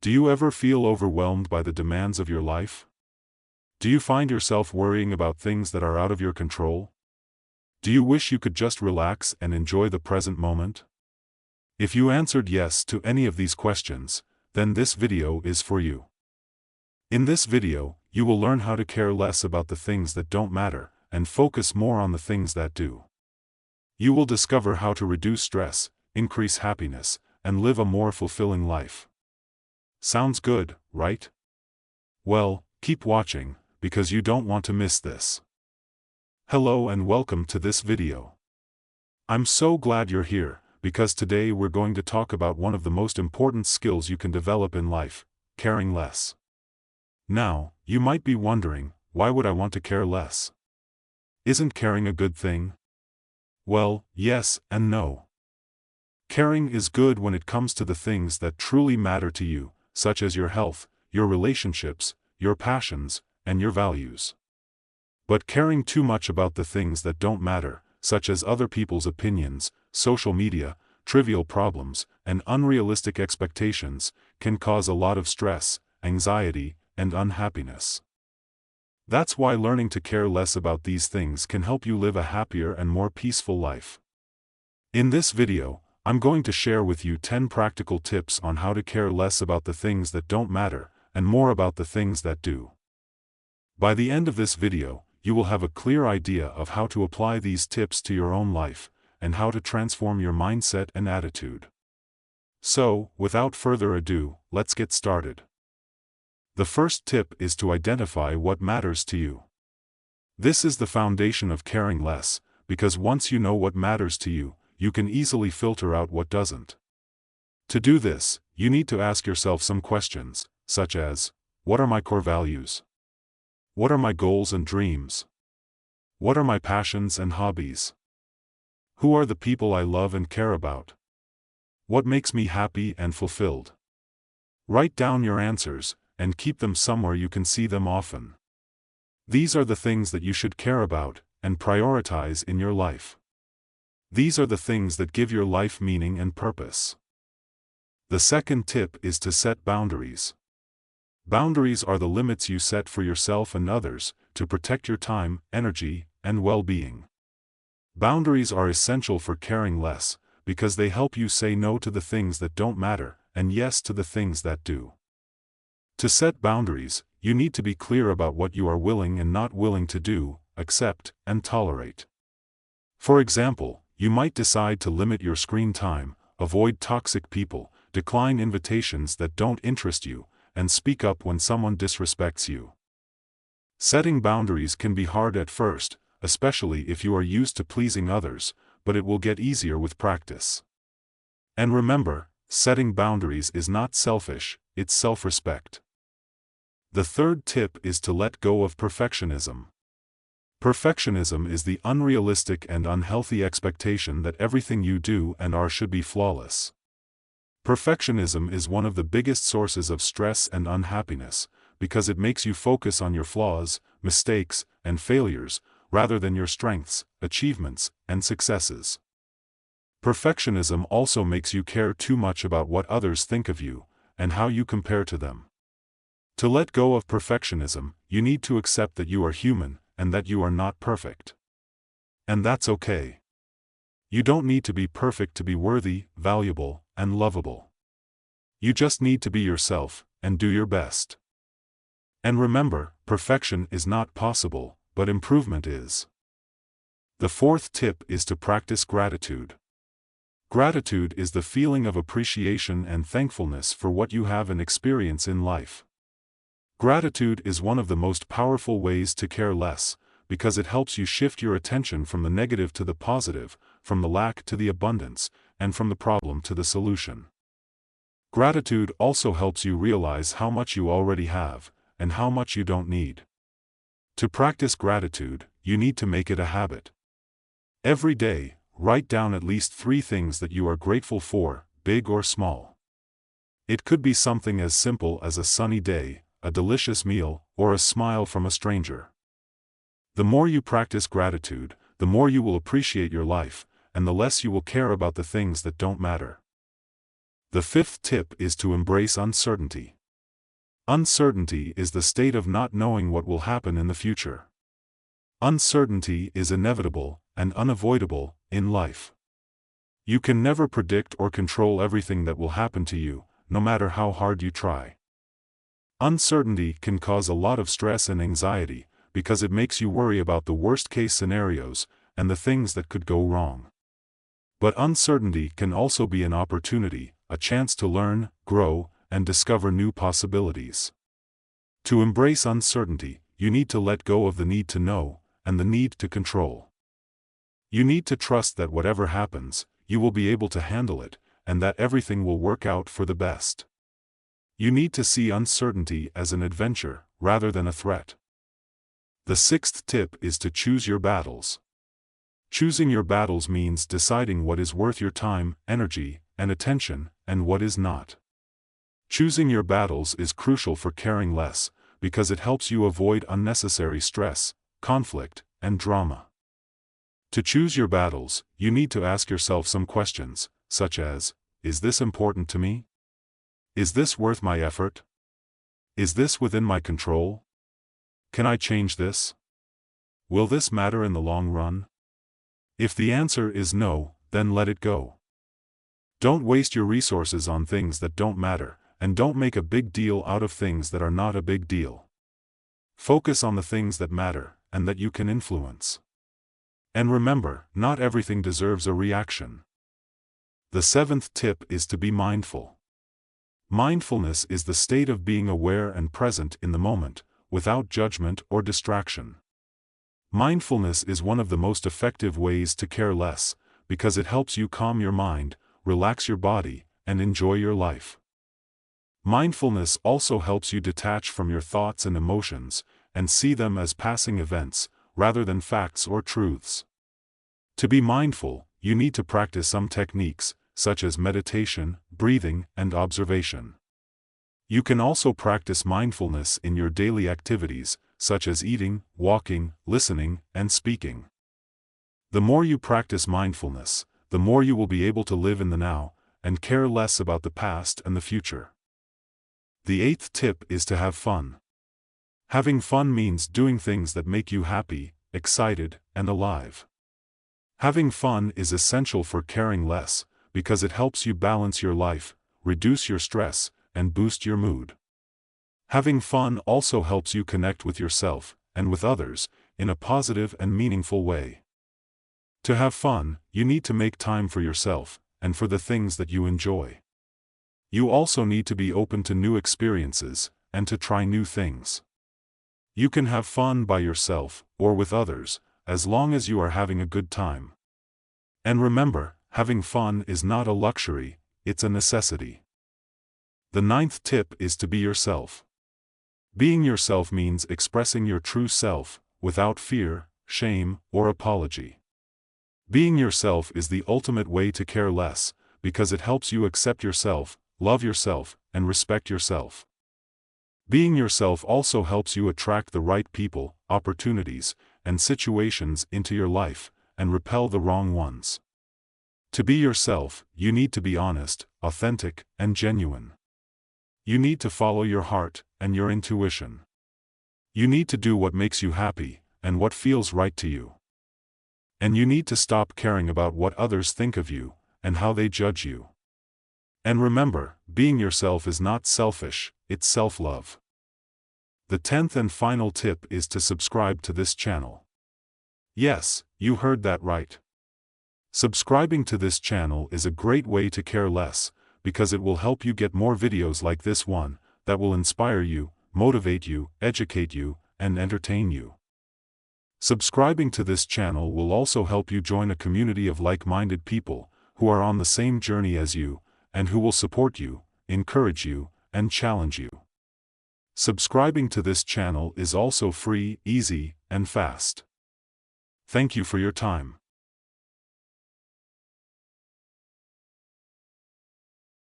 Do you ever feel overwhelmed by the demands of your life? Do you find yourself worrying about things that are out of your control? Do you wish you could just relax and enjoy the present moment? If you answered yes to any of these questions, then this video is for you. In this video, you will learn how to care less about the things that don't matter, and focus more on the things that do. You will discover how to reduce stress, increase happiness, and live a more fulfilling life. Sounds good, right? Well, keep watching, because you don't want to miss this. Hello and welcome to this video. I'm so glad you're here, because today we're going to talk about one of the most important skills you can develop in life, caring less. Now, you might be wondering, why would I want to care less? Isn't caring a good thing? Well, yes and no. Caring is good when it comes to the things that truly matter to you, such as your health, your relationships, your passions, and your values. But caring too much about the things that don't matter, such as other people's opinions, social media, trivial problems, and unrealistic expectations, can cause a lot of stress, anxiety, and unhappiness. That's why learning to care less about these things can help you live a happier and more peaceful life. In this video, I'm going to share with you 10 practical tips on how to care less about the things that don't matter, and more about the things that do. By the end of this video, you will have a clear idea of how to apply these tips to your own life, and how to transform your mindset and attitude. So, without further ado, let's get started. The first tip is to identify what matters to you. This is the foundation of caring less, because once you know what matters to you, you can easily filter out what doesn't. To do this, you need to ask yourself some questions, such as, what are my core values? What are my goals and dreams? What are my passions and hobbies? Who are the people I love and care about? What makes me happy and fulfilled? Write down your answers, and keep them somewhere you can see them often. These are the things that you should care about, and prioritize in your life. These are the things that give your life meaning and purpose. The second tip is to set boundaries. Boundaries are the limits you set for yourself and others, to protect your time, energy, and well-being. Boundaries are essential for caring less, because they help you say no to the things that don't matter, and yes to the things that do. To set boundaries, you need to be clear about what you are willing and not willing to do, accept, and tolerate. For example, you might decide to limit your screen time, avoid toxic people, decline invitations that don't interest you, and speak up when someone disrespects you. Setting boundaries can be hard at first, especially if you are used to pleasing others, but it will get easier with practice. And remember, setting boundaries is not selfish, it's self-respect. The third tip is to let go of perfectionism. Perfectionism is the unrealistic and unhealthy expectation that everything you do and are should be flawless. Perfectionism is one of the biggest sources of stress and unhappiness, because it makes you focus on your flaws, mistakes, and failures, rather than your strengths, achievements, and successes. Perfectionism also makes you care too much about what others think of you, and how you compare to them. To let go of perfectionism, you need to accept that you are human, and that you are not perfect. And that's okay. You don't need to be perfect to be worthy, valuable, and lovable. You just need to be yourself, and do your best. And remember, perfection is not possible, but improvement is. The fourth tip is to practice gratitude. Gratitude is the feeling of appreciation and thankfulness for what you have and experience in life. Gratitude is one of the most powerful ways to care less, because it helps you shift your attention from the negative to the positive, from the lack to the abundance, and from the problem to the solution. Gratitude also helps you realize how much you already have, and how much you don't need. To practice gratitude, you need to make it a habit. Every day, write down at least 3 things that you are grateful for, big or small. It could be something as simple as a sunny day, a delicious meal, or a smile from a stranger. The more you practice gratitude, the more you will appreciate your life, and the less you will care about the things that don't matter. The fifth tip is to embrace uncertainty. Uncertainty is the state of not knowing what will happen in the future. Uncertainty is inevitable and unavoidable in life. You can never predict or control everything that will happen to you, no matter how hard you try. Uncertainty can cause a lot of stress and anxiety, because it makes you worry about the worst-case scenarios and the things that could go wrong. But uncertainty can also be an opportunity, a chance to learn, grow, and discover new possibilities. To embrace uncertainty, you need to let go of the need to know and the need to control. You need to trust that whatever happens, you will be able to handle it, and that everything will work out for the best. You need to see uncertainty as an adventure, rather than a threat. The sixth tip is to choose your battles. Choosing your battles means deciding what is worth your time, energy, and attention, and what is not. Choosing your battles is crucial for caring less, because it helps you avoid unnecessary stress, conflict, and drama. To choose your battles, you need to ask yourself some questions, such as, is this important to me? Is this worth my effort? Is this within my control? Can I change this? Will this matter in the long run? If the answer is no, then let it go. Don't waste your resources on things that don't matter, and don't make a big deal out of things that are not a big deal. Focus on the things that matter, and that you can influence. And remember, not everything deserves a reaction. The seventh tip is to be mindful. Mindfulness is the state of being aware and present in the moment, without judgment or distraction. Mindfulness is one of the most effective ways to care less, because it helps you calm your mind, relax your body, and enjoy your life. Mindfulness also helps you detach from your thoughts and emotions, and see them as passing events, rather than facts or truths. To be mindful, you need to practice some techniques, such as meditation, breathing, and observation. You can also practice mindfulness in your daily activities, such as eating, walking, listening, and speaking. The more you practice mindfulness, the more you will be able to live in the now, and care less about the past and the future. The eighth tip is to have fun. Having fun means doing things that make you happy, excited, and alive. Having fun is essential for caring less, because it helps you balance your life, reduce your stress, and boost your mood. Having fun also helps you connect with yourself, and with others, in a positive and meaningful way. To have fun, you need to make time for yourself, and for the things that you enjoy. You also need to be open to new experiences, and to try new things. You can have fun by yourself, or with others, as long as you are having a good time. And remember, having fun is not a luxury, it's a necessity. The ninth tip is to be yourself. Being yourself means expressing your true self, without fear, shame, or apology. Being yourself is the ultimate way to care less, because it helps you accept yourself, love yourself, and respect yourself. Being yourself also helps you attract the right people, opportunities, and situations into your life, and repel the wrong ones. To be yourself, you need to be honest, authentic, and genuine. You need to follow your heart and your intuition. You need to do what makes you happy, and what feels right to you. And you need to stop caring about what others think of you, and how they judge you. And remember, being yourself is not selfish, it's self-love. The 10th and final tip is to subscribe to this channel. Yes, you heard that right. Subscribing to this channel is a great way to care less, because it will help you get more videos like this one, that will inspire you, motivate you, educate you, and entertain you. Subscribing to this channel will also help you join a community of like-minded people, who are on the same journey as you, and who will support you, encourage you, and challenge you. Subscribing to this channel is also free, easy, and fast. Thank you for your time.